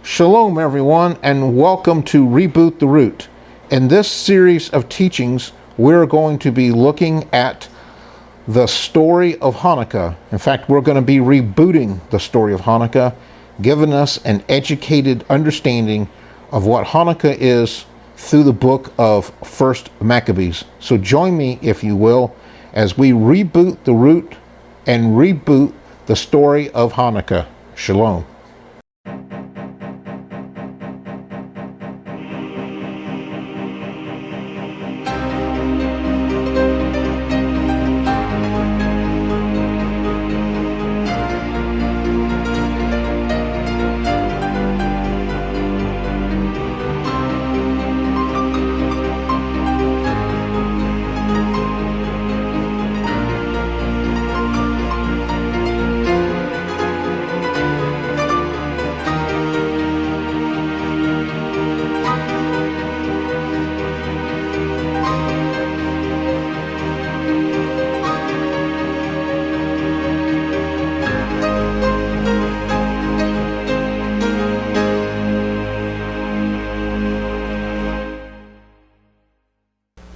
Shalom everyone, and welcome to ReBoot the Root. In this series of teachings, we're going to be looking at the story of Hanukkah. In fact, we're going to be rebooting the story of Hanukkah, giving us an educated understanding of what Hanukkah is through the book of 1st Macabees. So join me, if you will, as we reboot the root and reboot the story of Hanukkah. Shalom.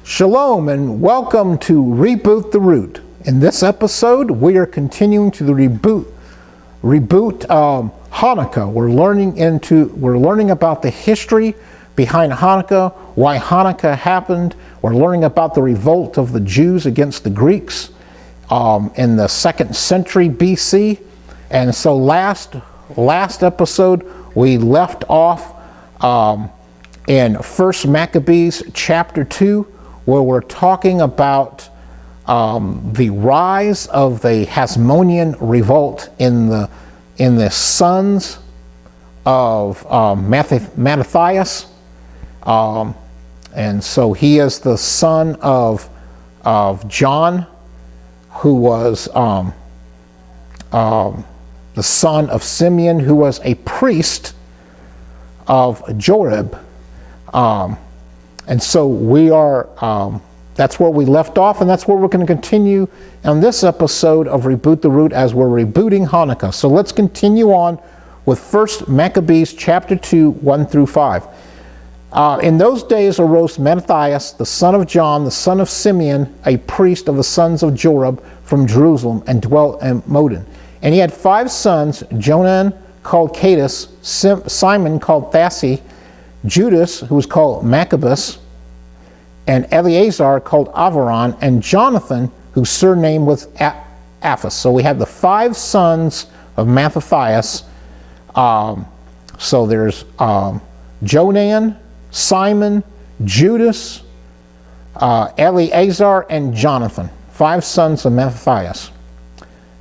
Shalom and welcome to Reboot the Root. In this episode, we are continuing to reboot Hanukkah. We're learning about the history behind Hanukkah, why Hanukkah happened. We're learning about the revolt of the Jews against the Greeks in the 2nd century BC. And so last episode, we left off in 1st Macabees chapter 2, where we're talking about the rise of the Hasmonean revolt in the sons of Matthias. And so he is the son of John, who was the son of Simeon, who was a priest of Joab. And so we are, that's where we left off, and that's where we're going to continue on this episode of Reboot the Root as we're rebooting Hanukkah. So let's continue on with 1st Macabees chapter 2, 1 through 5. In those days arose Matthias, the son of John, the son of Simeon, a priest of the sons of Joab from Jerusalem, and dwelt in Modin. And he had 5 sons, Jonan called Cadus, Simon called Thassi, Judas, who was called Macabees, and Eleazar called Avaron, and Jonathan, whose surname was Aphus. So we have the 5 sons of Matthias. So there's Jonan, Simon, Judas, Eleazar, and Jonathan. 5 sons of Matthias.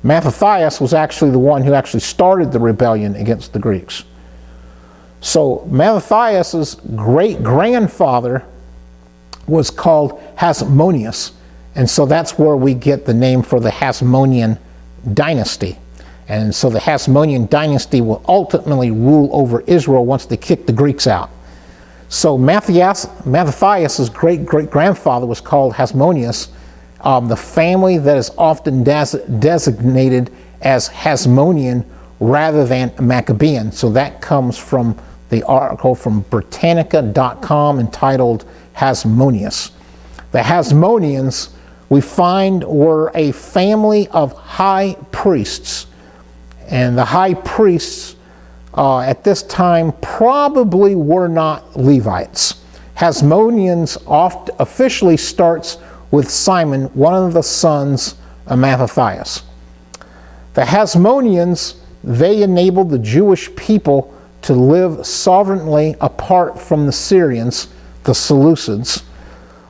Matthias was actually the one who actually started the rebellion against the Greeks. So Matthias's great-grandfather was called Hasmoneus, and so that's where we get the name for the Hasmonean dynasty. And so the Hasmonean dynasty will ultimately rule over Israel once they kick the Greeks out. So Matthias's great-great-grandfather was called Hasmoneus, the family that is often designated as Hasmonean rather than Maccabean. So that comes from the article from Britannica.com entitled Hasmoneus. The Hasmoneans, we find, were a family of high priests. And the high priests at this time probably were not Levites. Hasmoneans officially starts with Simon, one of the sons of Matthias. The Hasmoneans, they enabled the Jewish people to live sovereignly apart from the Syrians, the Seleucids,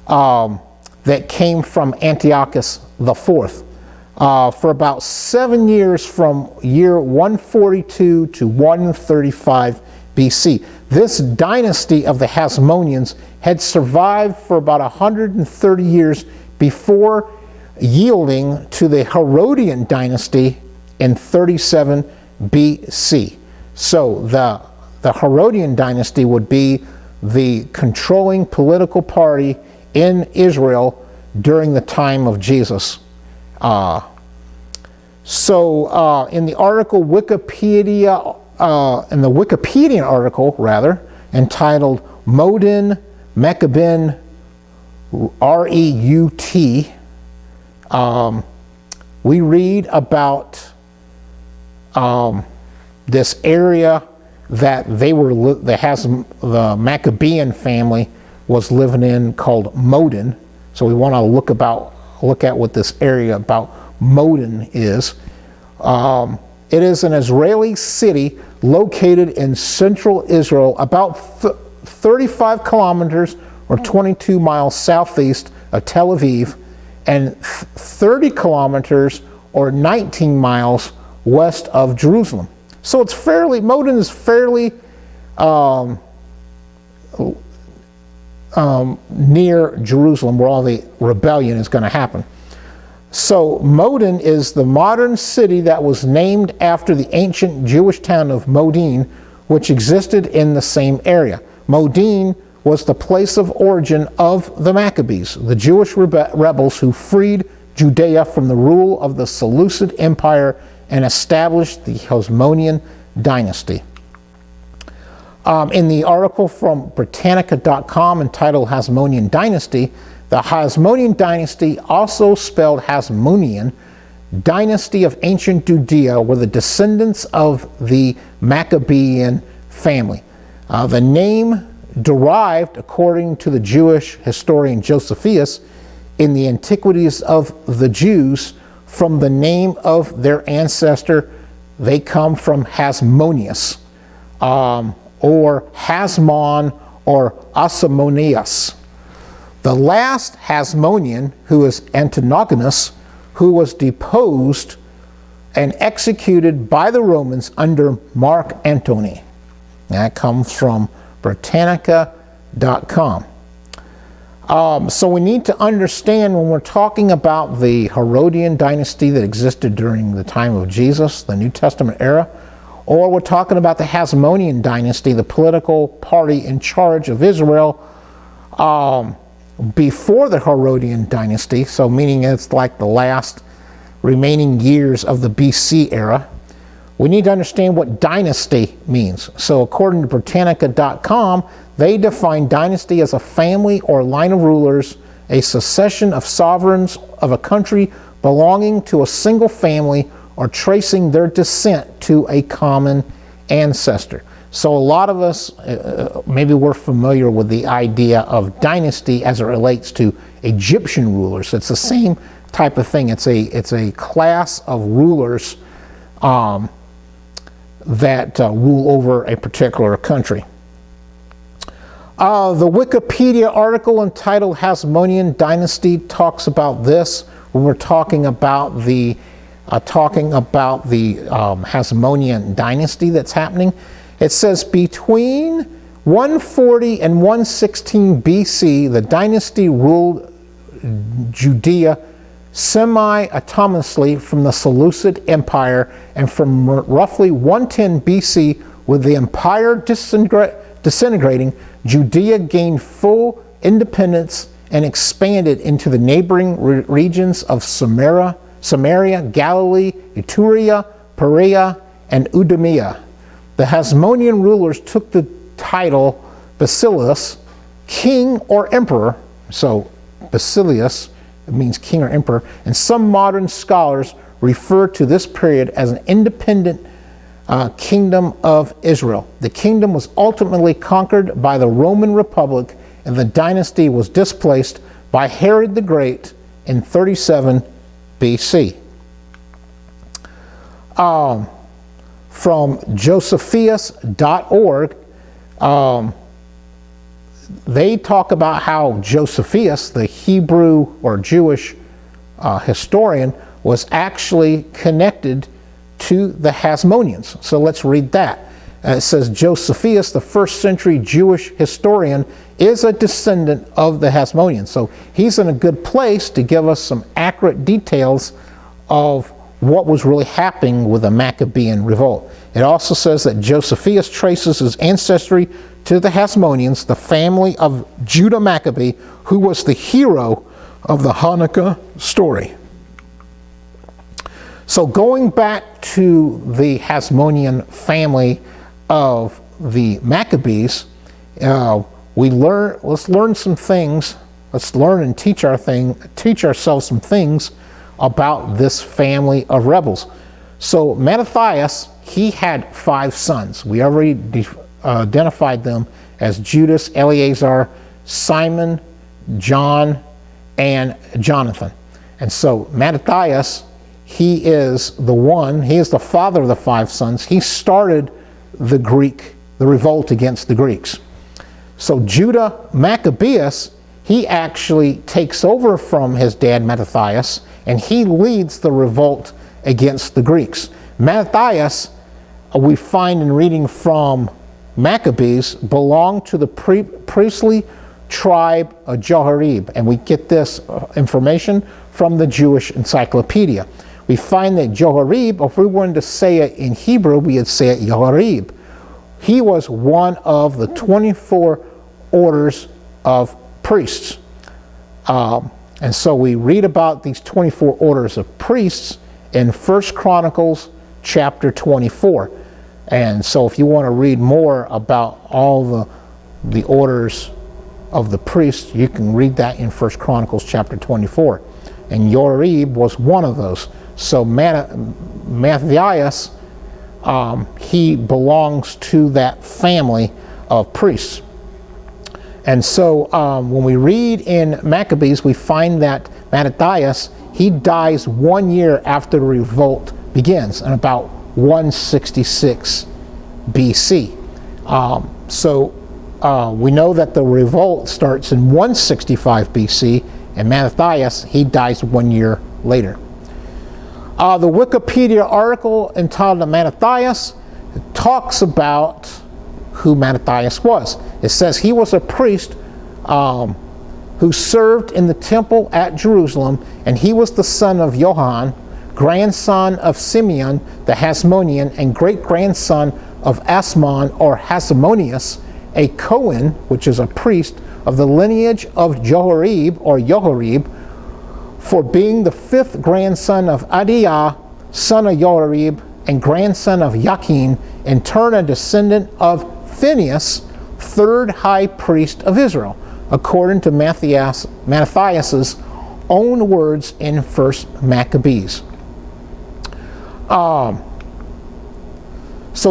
that came from Antiochus IV for about 7 years, from year 142 to 135 BC. This dynasty of the Hasmoneans had survived for about 130 years before yielding to the Herodian dynasty in 37 BC. So the Herodian dynasty would be the controlling political party in Israel during the time of Jesus. So in the article Wikipedia in the Wikipedia article, rather, entitled Modin Maccabean Reut, we read about this area that the Maccabean family was living in, called Modin. So we want to look at what this area about Modin is. It is an Israeli city located in central Israel, about 35 kilometers or 22 miles southeast of Tel Aviv, and 30 kilometers or 19 miles west of Jerusalem. So it's Modin is fairly near Jerusalem, where all the rebellion is going to happen. So Modin is the modern city that was named after the ancient Jewish town of Modin, which existed in the same area. Modin was the place of origin of the Maccabees, the Jewish rebels who freed Judea from the rule of the Seleucid Empire and established the Hasmonean dynasty. In the article from Britannica.com entitled Hasmonean Dynasty, the Hasmonean dynasty, also spelled Hasmonean, dynasty of ancient Judea, were the descendants of the Maccabean family. The name derived, according to the Jewish historian Josephus, in the Antiquities of the Jews, from the name of their ancestor. They come from Hasmoneus, or Hasmon, or Asamoneus. The last Hasmonean, who is Antigonus, who was deposed and executed by the Romans under Mark Antony. That comes from Britannica.com. So we need to understand, when we're talking about the Herodian dynasty that existed during the time of Jesus, the New Testament era, or we're talking about the Hasmonean dynasty, the political party in charge of Israel before the Herodian dynasty, so meaning it's like the last remaining years of the BC era, we need to understand what dynasty means. So according to Britannica.com, they define dynasty as a family or line of rulers, a succession of sovereigns of a country belonging to a single family or tracing their descent to a common ancestor. So a lot of us, maybe we're familiar with the idea of dynasty as it relates to Egyptian rulers. It's the same type of thing. It's a class of rulers that rule over a particular country. The Wikipedia article entitled Hasmonean Dynasty talks about this when we're talking about the Hasmonean dynasty that's happening. It says between 140 and 116 BC, the dynasty ruled Judea semi-autonomously from the Seleucid Empire, and from roughly 110 BC, with the empire disintegrating, Judea gained full independence and expanded into the neighboring regions of Samaria, Galilee, Etruria, Perea, and Idumea. The Hasmonean rulers took the title Basileus, king or emperor. So Basileus, it means king or emperor, and some modern scholars refer to this period as an independent kingdom of Israel. The kingdom was ultimately conquered by the Roman Republic, and the dynasty was displaced by Herod the Great in 37 BC. From Josephus.org, they talk about how Josephus, the Hebrew or Jewish historian, was actually connected to the Hasmoneans. So let's read that. It says, Josephus, the first century Jewish historian, is a descendant of the Hasmoneans. So he's in a good place to give us some accurate details of what was really happening with the Maccabean revolt. It also says that Josephus traces his ancestry to the Hasmoneans, the family of Judah Maccabee, who was the hero of the Channukah story. So going back to the Hasmonean family of the Maccabees, let's learn some things. Let's learn and teach ourselves some things about this family of rebels. So Mattathias, he had 5 sons. We already identified them as Judas, Eleazar, Simon, John, and Jonathan. And so Mattathias, he is the father of the 5 sons. He started the revolt against the Greeks. So Judah Maccabeus, he actually takes over from his dad Mattathias, and he leads the revolt against the Greeks. Mattathias, we find in reading from Macabees, belonged to the priestly tribe of Johorib, and we get this information from the Jewish Encyclopedia. We find that Johorib, if we wanted to say it in Hebrew, we would say it Johorib. He was one of the 24 orders of priests. And so we read about these 24 orders of priests in 1 Chronicles chapter 24. And so if you want to read more about all the orders of the priests, you can read that in 1 Chronicles chapter 24. And Yorib was one of those. So Mattathias, he belongs to that family of priests. And so when we read in Maccabees, we find that Mattathias, he dies 1 year after the revolt begins, in about 166 BC. We know that the revolt starts in 165 BC, and Mattathias, he dies 1 year later. The Wikipedia article entitled Mattathias talks about who Mattathias was. It says he was a priest who served in the temple at Jerusalem, and he was the son of Johann, grandson of Simeon the Hasmonean, and great-grandson of Asmon or Hasmonius, a Cohen, which is a priest of the lineage of Johorib or Johorib, for being the 5th grandson of Adiah, son of Johorib, and grandson of Yakin, in turn a descendant of Phinehas, 3rd high priest of Israel, according to Mattathias's own words in 1 Maccabees. So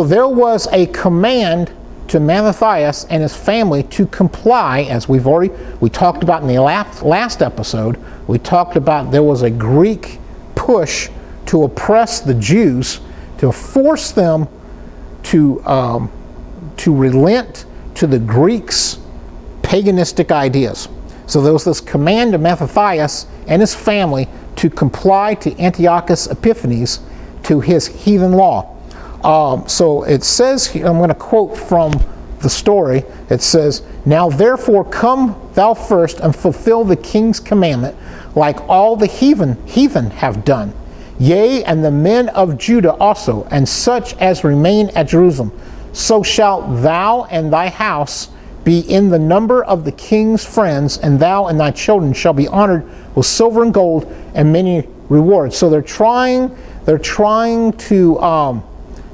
there was a command to Mattathias and his family to comply, as we talked about in the last episode. We talked about there was a Greek push to oppress the Jews, to force them to relent to the Greeks' paganistic ideas. So there was this command to Mattathias and his family to comply to Antiochus Epiphanes, to his heathen law. So it says here, I'm going to quote from the story. It says, "Now therefore come thou first and fulfill the king's commandment, like all the heathen have done. Yea, and the men of Judah also, and such as remain at Jerusalem. So shalt thou and thy house be in the number of the king's friends, and thou and thy children shall be honored with silver and gold and many rewards." So they're trying to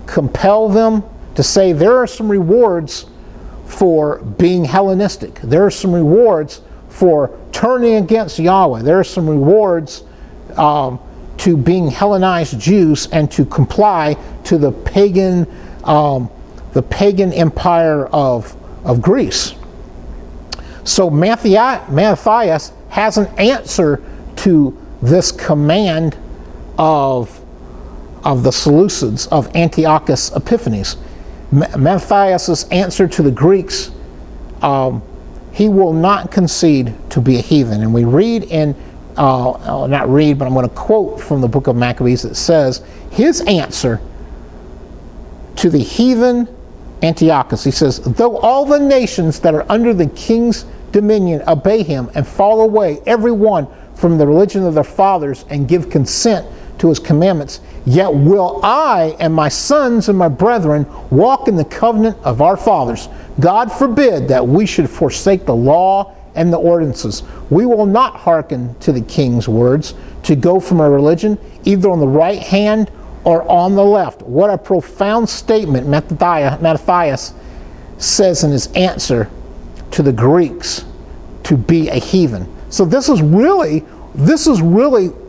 compel them to say there are some rewards for being Hellenistic. There are some rewards for turning against Yahweh. There are some rewards to being Hellenized Jews and to comply to the pagan empire of Greece. So Mattathias has an answer to this command of the Seleucids, of Antiochus Epiphanes. Mattathias' answer to the Greeks, he will not concede to be a heathen. And we read in, not read, but I'm going to quote from the book of Maccabees that says, his answer to the heathen Antiochus, he says, "Though all the nations that are under the king's dominion obey him and fall away, every one from the religion of their fathers, and give consent to his commandments, yet will I and my sons and my brethren walk in the covenant of our fathers. God forbid that we should forsake the law and the ordinances. We will not hearken to the king's words to go from a religion either on the right hand or on the left. What a profound statement Matthias says in his answer to the Greeks to be a heathen. So this is really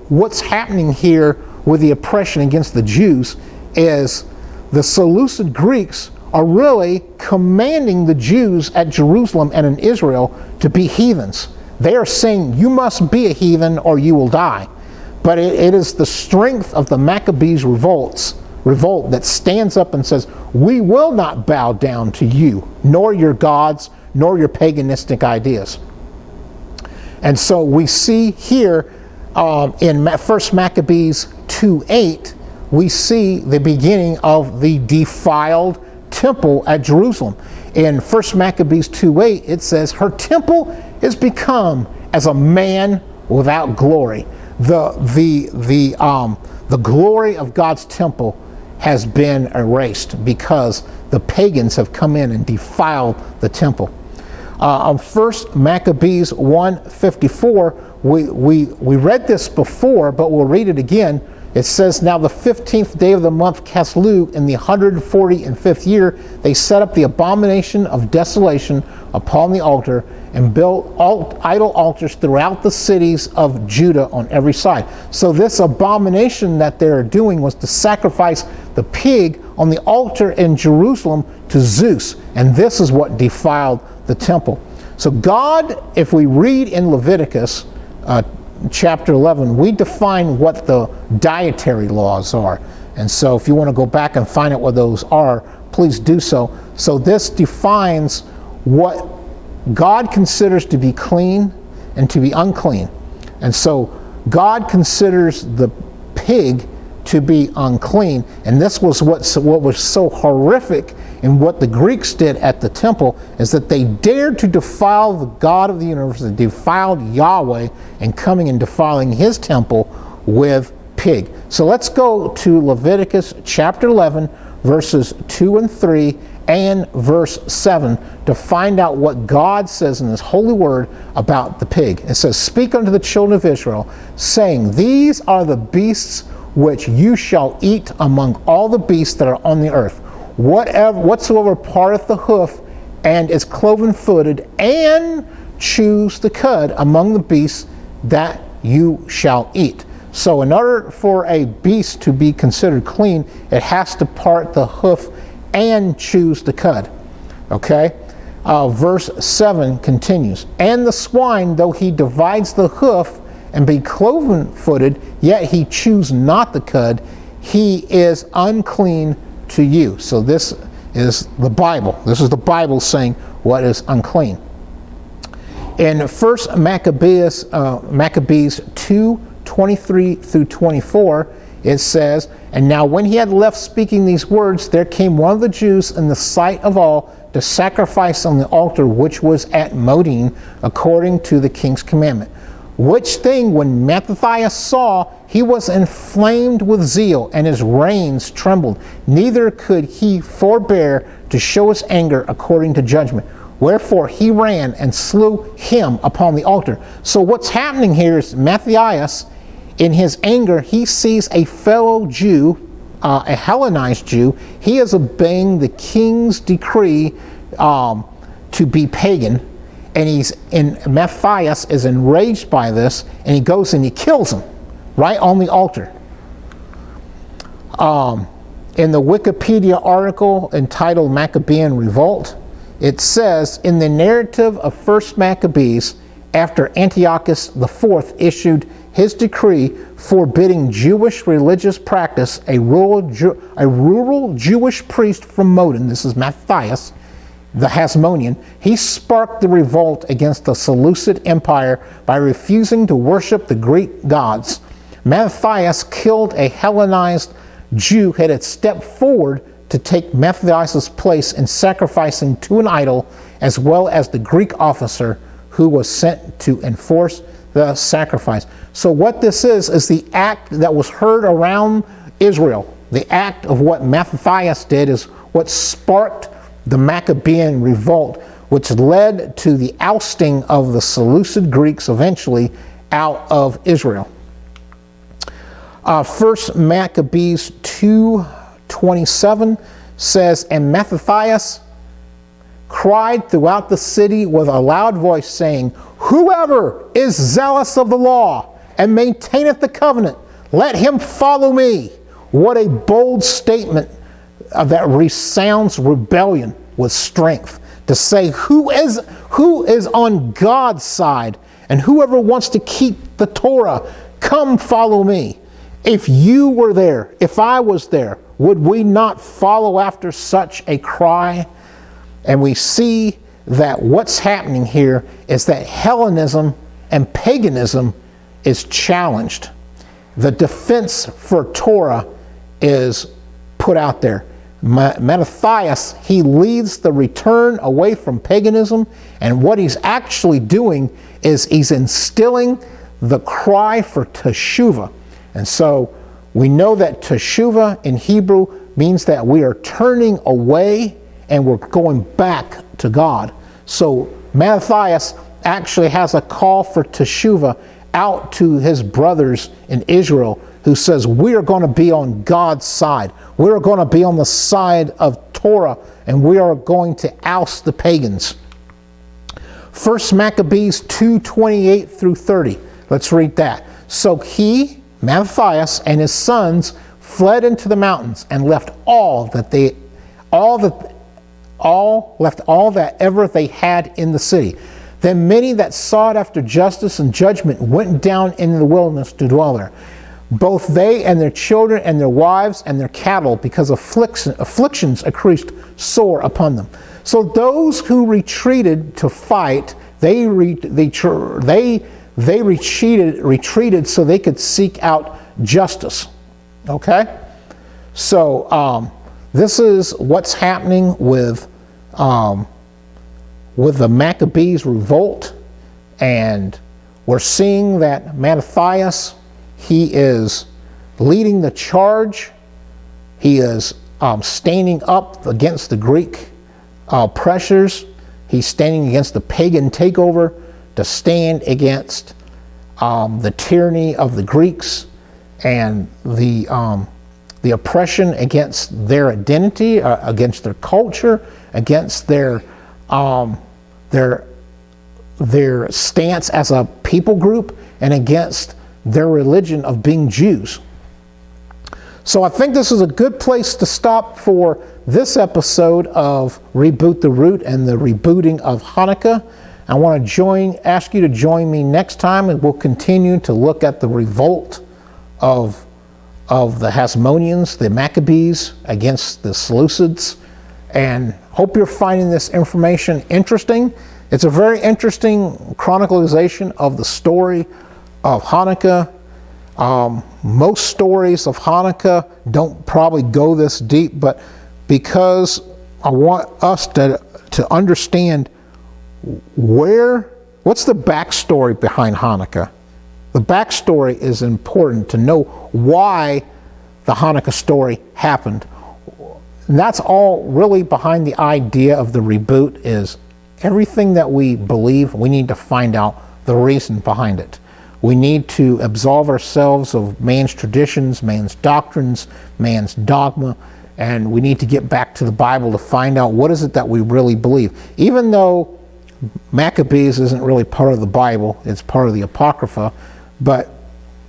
what's happening here with the oppression against the Jews, is the Seleucid Greeks are really commanding the Jews at Jerusalem and in Israel to be heathens. They are saying, you must be a heathen or you will die. But it is the strength of the Macabees revolt that stands up and says, we will not bow down to you, nor your gods, nor your paganistic ideas. And so we see here in 1 Maccabees 2:8, we see the beginning of the defiled temple at Jerusalem. In 1 Maccabees 2:8, it says, her temple is become as a man without glory. The glory of God's temple has been erased because the pagans have come in and defiled the temple. On 1 Maccabees 1:54, we read this before, but we'll read it again. It says, now the 15th day of the month Caslu, in the 145th year, they set up the abomination of desolation upon the altar and built idol altars throughout the cities of Judah on every side. So this abomination that they're doing was to sacrifice the pig on the altar in Jerusalem to Zeus. And this is what defiled the temple. So God, if we read in Leviticus chapter 11, we define what the dietary laws are. And so if you want to go back and find out what those are, please do so. So this defines what God considers to be clean and to be unclean. And so God considers the pig to be unclean. And this was what was so horrific in what the Greeks did at the temple, is that they dared to defile the God of the universe. They defiled Yahweh and coming and defiling his temple with pig. So let's go to Leviticus chapter 11, verses 2 and 3 and verse 7 to find out what God says in his holy word about the pig. It says, speak unto the children of Israel, saying, these are the beasts which you shall eat among all the beasts that are on the earth. Whatsoever parteth the hoof and is cloven-footed, and chews the cud among the beasts that you shall eat. So in order for a beast to be considered clean, it has to part the hoof and chews the cud. Okay? Verse 7 continues, and the swine, though he divides the hoof and be cloven-footed, yet he chews not the cud, he is unclean to you. So this is the Bible. This is the Bible saying what is unclean. In 1 Maccabees 2:23 through 24, it says, and now when he had left speaking these words, there came one of the Jews in the sight of all to sacrifice on the altar which was at Modin, according to the king's commandment. Which thing when Matthias saw, he was inflamed with zeal, and his reins trembled. Neither could he forbear to show his anger according to judgment. Wherefore he ran and slew him upon the altar. So what's happening here is Matthias, in his anger, he sees a fellow Jew, a Hellenized Jew. He is obeying the king's decree to be pagan. And Matthias is enraged by this, and he goes and he kills him right on the altar. In the Wikipedia article entitled Maccabean Revolt, it says, in the narrative of 1 Maccabees, after Antiochus IV issued his decree forbidding Jewish religious practice, a rural Jewish priest from Modin, this is Matthias, the Hasmonean, he sparked the revolt against the Seleucid Empire by refusing to worship the Greek gods. Matthias killed a Hellenized Jew who had stepped forward to take Matthias' place in sacrificing to an idol, as well as the Greek officer who was sent to enforce the sacrifice. So what this is the act that was heard around Israel. The act of what Matthias did is what sparked the Maccabean revolt, which led to the ousting of the Seleucid Greeks eventually out of Israel. First Macabees 2:27 says, "And Matthias cried throughout the city with a loud voice, saying, Whoever is zealous of the law and maintaineth the covenant, let him follow me." What a bold statement that resounds rebellion with strength. To say who is on God's side, and whoever wants to keep the Torah, come follow me. If you were there, if I was there, would we not follow after such a cry? And we see that what's happening here is that Hellenism and paganism is challenged. The defense for Torah is put out there. Matthias, he leads the return away from paganism, and what he's actually doing is he's instilling the cry for teshuvah. And so we know that teshuvah in Hebrew means that we are turning away and we're going back to God. So Matthias actually has a call for teshuvah out to his brothers in Israel, who says, we are going to be on God's side. We are going to be on the side of Torah, and we are going to oust the pagans. First Macabees 2:28 through 30. Let's read that. So he, Matthias, and his sons fled into the mountains and left all that ever they had in the city. Then many that sought after justice and judgment went down into the wilderness to dwell there, both they and their children and their wives and their cattle, because afflictions increased sore upon them. So those who retreated to fight, they retreated so they could seek out justice. Okay, so this is what's happening with the Macabees revolt, and we're seeing that Matthias, he is leading the charge. He is standing up against the Greek pressures. He's standing against the pagan takeover, to stand against the tyranny of the Greeks and the oppression against their identity, against their culture, against their stance as a people group, and against their religion of being Jews. So I think this is a good place to stop for this episode of Reboot the Root and the rebooting of Hanukkah. I want to ask you to join me next time, and we'll continue to look at the revolt of the Hasmoneans, the Macabees, against the Seleucids. And hope you're finding this information interesting. It's a very interesting chronicalization of the story of Hanukkah. Most stories of Hanukkah don't probably go this deep, but because I want us to understand what's the backstory behind Hanukkah. The backstory is important to know why the Hanukkah story happened. And that's all really behind the idea of the reboot, is everything that we believe, we need to find out the reason behind it. We need to absolve ourselves of man's traditions, man's doctrines, man's dogma, and we need to get back to the Bible to find out what is it that we really believe. Even though Maccabees isn't really part of the Bible, it's part of the Apocrypha, but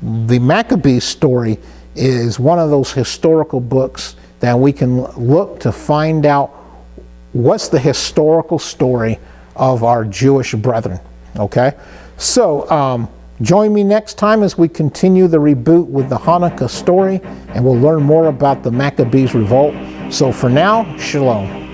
the Maccabees story is one of those historical books that we can look to find out what's the historical story of our Jewish brethren. Okay, so join me next time as we continue the reboot with the Hanukkah story, and we'll learn more about the Maccabees revolt. So for now, shalom.